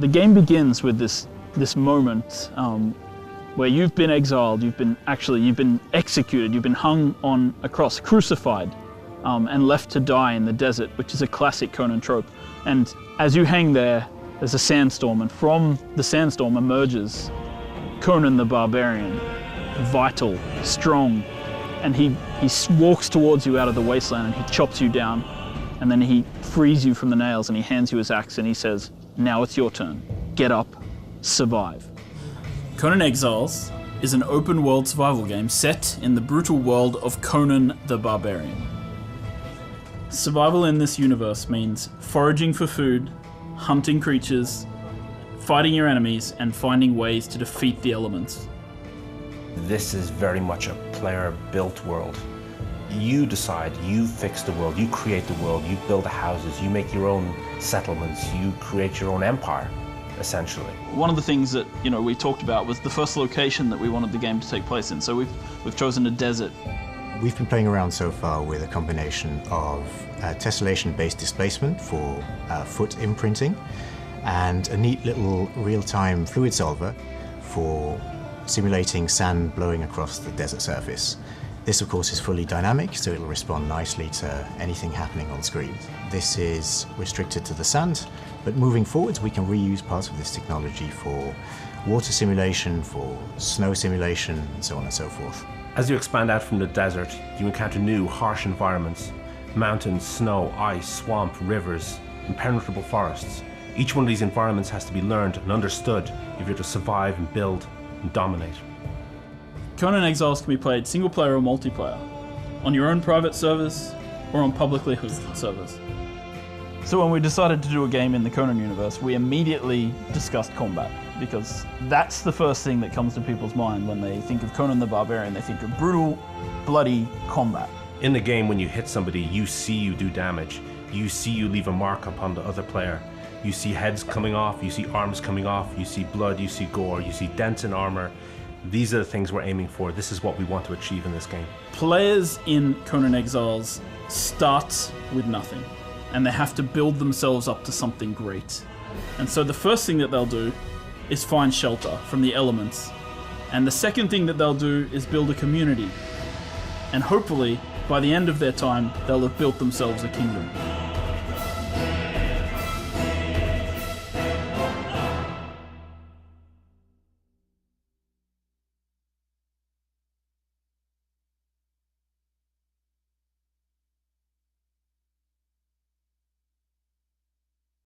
The game begins with this moment where you've been exiled, you've been executed, you've been hung on a cross, crucified, and left to die in the desert, which is a classic Conan trope. And as you hang there, there's a sandstorm, and from the sandstorm emerges Conan the Barbarian, vital, strong, and he walks towards you out of the wasteland and he chops you down, and then he frees you from the nails and he hands you his axe and he says, "Now it's your turn. Get up, survive." Conan Exiles is an open-world survival game set in the brutal world of Conan the Barbarian. Survival in this universe means foraging for food, hunting creatures, fighting your enemies, and finding ways to defeat the elements. This is very much a player-built world. You decide, you fix the world, you create the world, you build the houses, you make your own settlements, you create your own empire, essentially. One of the things that we talked about was the first location that we wanted the game to take place in. So we've chosen a desert. We've been playing around so far with a combination of tessellation-based displacement for foot imprinting and a neat little real-time fluid solver for simulating sand blowing across the desert surface. This, of course, is fully dynamic, so it'll respond nicely to anything happening on screen. This is restricted to the sand, but moving forwards, we can reuse parts of this technology for water simulation, for snow simulation, and so on and so forth. As you expand out from the desert, you encounter new, harsh environments. Mountains, snow, ice, swamp, rivers, impenetrable forests. Each one of these environments has to be learned and understood if you're to survive and build and dominate. Conan Exiles can be played single player or multiplayer, on your own private servers or on publicly hosted servers. So when we decided to do a game in the Conan universe, we immediately discussed combat, because that's the first thing that comes to people's mind when they think of Conan the Barbarian. They think of brutal, bloody combat. In the game, when you hit somebody, you see you do damage. You see you leave a mark upon the other player. You see heads coming off, you see arms coming off, you see blood, you see gore, you see dents in armor. These are the things we're aiming for. This is what we want to achieve in this game. Players in Conan Exiles start with nothing, and they have to build themselves up to something great. And so the first thing that they'll do is find shelter from the elements. And the second thing that they'll do is build a community. And hopefully, by the end of their time, they'll have built themselves a kingdom.